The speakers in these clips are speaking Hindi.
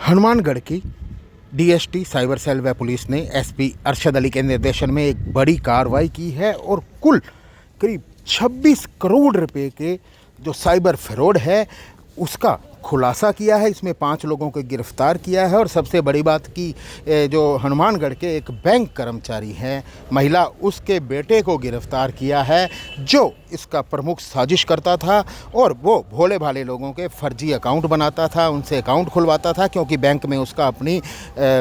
हनुमानगढ़ की डीएसटी साइबर सेल व पुलिस ने एसपी अरशद अली के निर्देशन में एक बड़ी कार्रवाई की है और कुल करीब 26 करोड़ रुपए के जो साइबर फ्रॉड है उसका खुलासा किया है। इसमें 5 लोगों को गिरफ्तार किया है और सबसे बड़ी बात की जो हनुमानगढ़ के एक बैंक कर्मचारी हैं महिला, उसके बेटे को गिरफ्तार किया है जो इसका प्रमुख साजिश करता था और वो भोले भाले लोगों के फर्जी अकाउंट बनाता था, उनसे अकाउंट खुलवाता था क्योंकि बैंक में उसका अपनी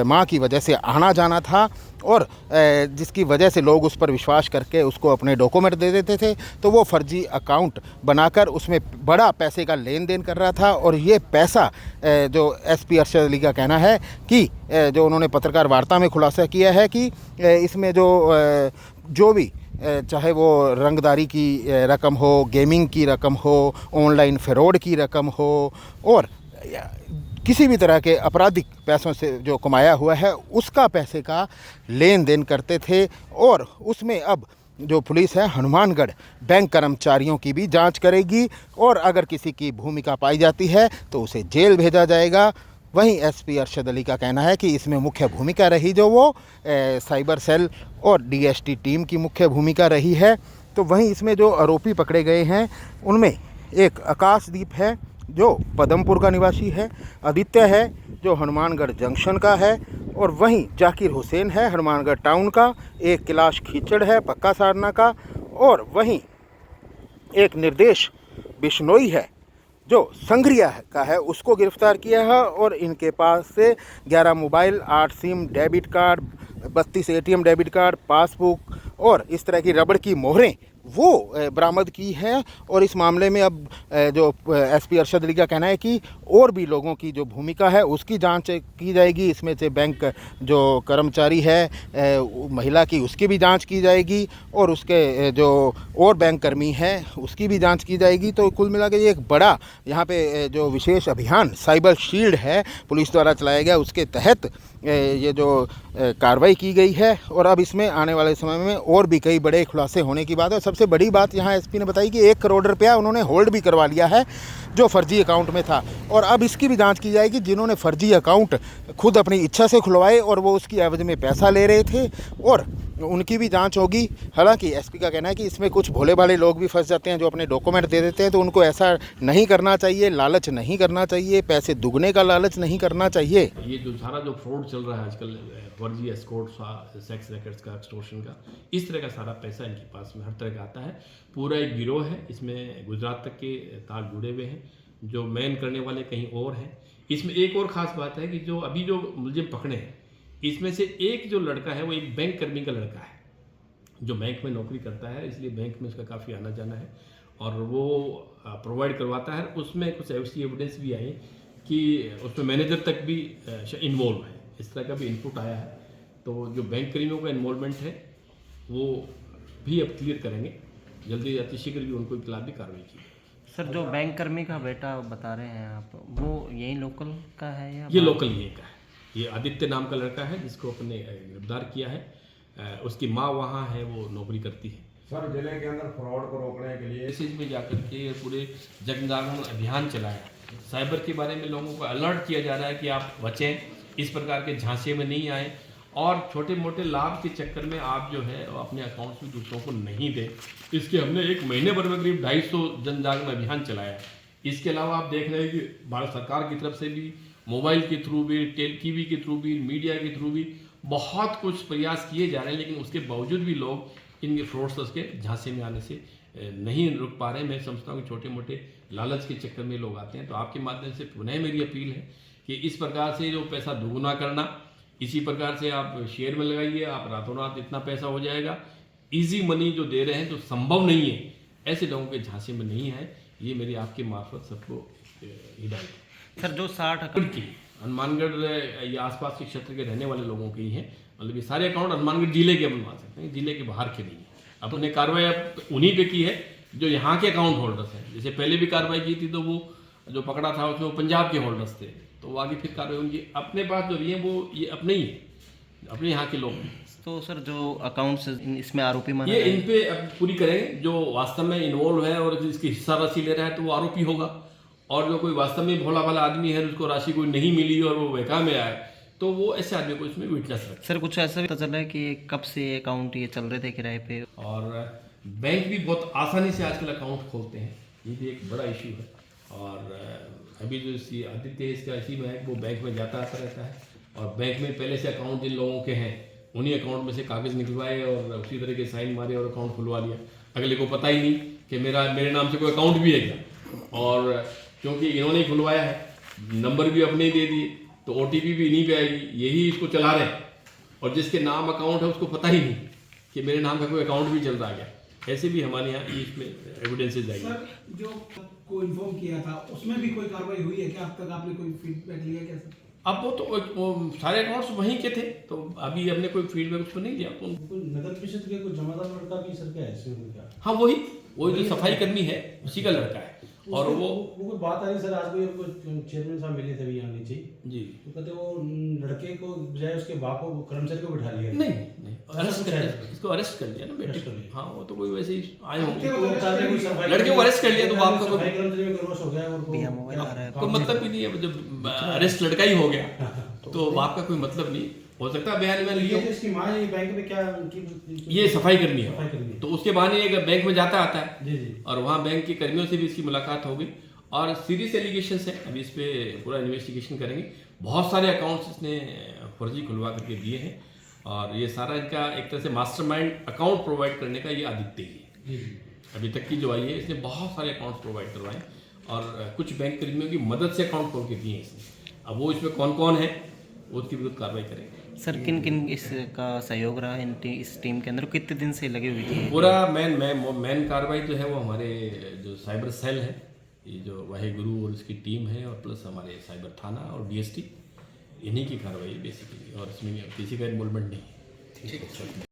माँ की वजह से आना जाना था और जिसकी वजह से लोग उस पर विश्वास करके उसको अपने डॉक्यूमेंट दे देते थे, तो वो फर्जी अकाउंट बनाकर उसमें बड़ा पैसे का लेन देन कर रहा था। और ये पैसा जो एसपी अरशद अली का कहना है कि जो उन्होंने पत्रकार वार्ता में खुलासा किया है कि इसमें जो भी चाहे वो रंगदारी की रकम हो, गेमिंग की रकम हो, ऑनलाइन फ्रॉड की रकम हो और किसी भी तरह के आपराधिक पैसों से जो कमाया हुआ है उसका पैसे का लेन देन करते थे। और उसमें अब जो पुलिस है हनुमानगढ़ बैंक कर्मचारियों की भी जांच करेगी और अगर किसी की भूमिका पाई जाती है तो उसे जेल भेजा जाएगा। वहीं एसपी अरशद अली का कहना है कि इसमें मुख्य भूमिका रही जो वो साइबर सेल और डीएसटी टीम की मुख्य भूमिका रही है। तो वहीं इसमें जो आरोपी पकड़े गए हैं उनमें एक आकाशदीप है जो पदमपुर का निवासी है, आदित्य है जो हनुमानगढ़ जंक्शन का है और वहीं जाकिर हुसैन है हनुमानगढ़ टाउन का, एक कैलाश खीचड़ है पक्का सारना का और वहीं एक निर्देश बिश्नोई है जो संग्रिया का है, उसको गिरफ्तार किया है। और इनके पास से 11 mobile, 8 SIM, debit card, 32 ATM debit card, passbook और इस तरह की रबड़ की मोहरें वो बरामद की हैं। और इस मामले में अब जो एसपी अरशद अली का कहना है कि और भी लोगों की जो भूमिका है उसकी जांच की जाएगी। इसमें से बैंक जो कर्मचारी है महिला की, उसकी भी जांच की जाएगी और उसके जो और बैंक कर्मी हैं उसकी भी जांच की जाएगी। तो कुल मिला के ये एक बड़ा यहाँ पे जो विशेष अभियान साइबर शील्ड है पुलिस द्वारा चलाया गया, उसके तहत ये जो कार्रवाई की गई है। और अब इसमें आने वाले समय में और भी कई बड़े खुलासे होने की बात है। सबसे बड़ी बात यहाँ एसपी ने बताई कि 1 करोड़ रुपया उन्होंने होल्ड भी करवा लिया है जो फर्जी अकाउंट में था और अब इसकी भी जांच की जाएगी जिन्होंने फर्जी अकाउंट खुद अपनी इच्छा से खुलवाए और वो उसकी एवज में पैसा ले रहे थे और उनकी भी जांच होगी। हालांकि एसपी का कहना है कि इसमें कुछ भोले भाले लोग भी फंस जाते हैं जो अपने डॉक्यूमेंट दे देते हैं, तो उनको ऐसा नहीं करना चाहिए, लालच नहीं करना चाहिए, पैसे दुगने का लालच नहीं करना चाहिए। ये जो सारा जो फ्रॉड चल रहा है आजकल, फर्जी एस्कॉर्ट, सेक्स रैकेट्स का, एक्सटॉर्शन का, इस तरह का सारा पैसा इनके पास में हर तरह का आता है। पूरा एक गिरोह है, इसमें गुजरात तक के तार जुड़े हुए हैं, जो मेन करने वाले कहीं और हैं। इसमें एक और ख़ास बात है कि जो अभी जो मुलजिम पकड़े हैं इसमें से एक जो लड़का है वो एक बैंक कर्मी का लड़का है जो बैंक में नौकरी करता है, इसलिए बैंक में उसका काफ़ी आना जाना है और वो प्रोवाइड करवाता है। उसमें कुछ ऐसी एविडेंस भी आई कि उसमें मैनेजर तक भी इन्वॉल्व है, इस तरह का भी इनपुट आया है। तो जो बैंक कर्मियों का इन्वॉल्वमेंट है वो भी अब क्लियर करेंगे, जल्दी अतिशीघ्र भी उनको खिलाफ भी कार्रवाई की। सर, जो बैंक कर्मी का बेटा बता रहे हैं आप, वो यही लोकल का है या ये लोकल यहीं का है? ये आदित्य नाम का लड़का है जिसको अपने गिरफ्तार किया है। उसकी माँ वहाँ है, वो नौकरी करती है। सर, जिले के अंदर फ्रॉड को रोकने के लिए मैसेज में जाकर के पूरे जन जागरण अभियान चलाया, साइबर के बारे में लोगों को अलर्ट किया जा रहा है कि आप बचें, इस प्रकार के झांसे में नहीं आए और छोटे मोटे लाभ के चक्कर में आप जो है अपने अकाउंट्स में दूसरों को नहीं दें। इसके हमने 1 महीने भर में करीब 250 जन जागरण अभियान चलाया है। इसके अलावा आप देख रहे हैं कि भारत सरकार की तरफ से भी मोबाइल के थ्रू भी, टीवी के थ्रू भी, मीडिया के थ्रू भी बहुत कुछ प्रयास किए जा रहे हैं, लेकिन उसके बावजूद भी लोग इन फ्रॉडस्टर्स के झांसे में आने से नहीं रुक पा रहे हैं। मैं समझता हूँ कि छोटे मोटे लालच के चक्कर में लोग आते हैं। तो आपके माध्यम से पुनः मेरी अपील है कि इस प्रकार से जो पैसा दुगुना करना, इसी प्रकार से आप शेयर में लगाइए, आप रातों रात इतना पैसा हो जाएगा। ईजी मनी जो दे रहे हैं जो संभव नहीं है, ऐसे लोगों के झांसे में नहीं है। ये मेरी आपके मार्फत सबको हिदायत है। सर, जो 60 अकाउंट की हनुमानगढ़ या आसपास के क्षेत्र के रहने वाले लोगों के ही हैं, मतलब ये सारे अकाउंट हनुमानगढ़ जिले के बनवा सकते हैं, जिले के बाहर के नहीं है। अपने कार्रवाई अब उन्हीं पे की है जो यहाँ के अकाउंट होल्डर्स हैं। जैसे पहले भी कार्रवाई की थी तो वो जो पकड़ा था उसमें वो पंजाब के होल्डर्स थे, तो वो आगे फिर कार्रवाई उनकी अपने पास जो रही है वो ये अपने ही है, अपने यहाँ के लोग हैं। तो सर, जो अकाउंट्स इसमें आरोपी माना ये इन पे अब पूरी करेंगे, जो वास्तव में इन्वॉल्व है और जिसकी हिस्सा राशि ले रहा है तो वो आरोपी होगा और जो कोई वास्तव में भोला भाला आदमी है, उसको राशि कोई नहीं मिली और वो बहका में आए, तो वो ऐसे आदमी को इसमें विटनेस रखें। सर कुछ ऐसा भी पता चला है कि कब से ये अकाउंट ये चल रहे थे किराए पे? और बैंक भी बहुत आसानी से आजकल अकाउंट खोलते हैं, ये भी एक बड़ा इशू है। और अभी जो इसी आदित्य है, इसका इसी में है, वो बैंक में जाता आता रहता है, और बैंक में पहले से अकाउंट जिन लोगों के हैं उन्हीं अकाउंट में से कागज़ निकलवाए और उसी तरह के साइन मारे और अकाउंट खुलवा लिया। अगले को पता ही नहीं कि मेरे नाम से कोई अकाउंट भी है क्या, और क्योंकि इन्होंने ही खुलवाया है, नंबर भी अपने ही दे दिए, तो OTP भी इन्हीं पे आएगी, यही इसको चला रहे हैं, और जिसके नाम अकाउंट है उसको पता ही नहीं कि मेरे नाम का कोई अकाउंट भी चल रहा है। ऐसे भी हमारे यहाँ इसमें एविडेंसेज आएंगे। सर जो को इन्फॉर्म किया था उसमें भी कोई कार्रवाई हुई है क्या? अब तक आपने कोई फीडबैक लिया क्या सर? अब वो सारे अकाउंट्स वहीं के थे, तो अभी हमने कोई फीडबैक उसको नहीं दिया। कोई नगर परिषद के कोई जमादार लड़का भी सर क्या ऐसे हो गया? हाँ, वही जो सफाई कर्मी है उसी का लड़का है। और वो कोई बात आ रही सर, आज कोई हमको चेयरमैन साहब मिले थे अभी यहाँ नीचे, जी, तो कहते वो लड़के को बजाय उसके बाप को कर्मचारी को बिठा लिया। नहीं अरेस्ट कर लिया, इसको अरेस्ट कर लिया ना बेटे को। हाँ, वो तो कोई वैसे ही आए होंगे, लड़के को अरेस्ट कर लिया, तो बाप का कोई कर्मचारी में रोष हो गया, भैया मोबाइल आ रहा है। कोई मतलब ही नहीं है। जब अरेस्ट लड़का ही हो गया तो बाप का कोई मतलब नहीं हो सकता। बयान में लिया इसकी माँ बैंक में क्या ये सफाई कर्मी सफाई है, कर्मी है। तो उसके बहाने एक बैंक में जाता आता है, जी जी, और वहाँ बैंक के कर्मियों से भी इसकी मुलाकात हो गई, और सीरियस एलिगेशंस है। अभी इस पे पूरा इन्वेस्टिगेशन करेंगे। बहुत सारे अकाउंट्स इसने फर्जी खुलवा करके दिए हैं, और ये सारा इनका एक तरह से मास्टरमाइंड अकाउंट प्रोवाइड करने का ये आदित्य ही है। जी जी, अभी तक की जो आई है, इसने बहुत सारे अकाउंट्स प्रोवाइड करवाए, और कुछ बैंक कर्मियों की मदद से अकाउंट खोल के दिए हैं इसने। अब वो इसमें कौन कौन है वो उसकी विरुद्ध कार्रवाई करेंगे। सर किन किन इसका सहयोग रहा इस टीम के अंदर? कितने दिन से लगे हुई थी? पूरा मेन कार्रवाई जो है वो हमारे जो साइबर सेल है, ये जो वाहेगुरु और उसकी टीम है, और प्लस हमारे साइबर थाना और DST, इन्हीं की कार्रवाई बेसिकली, और इसमें किसी का इन्वॉल्वमेंट नहीं है। ठीक है सर।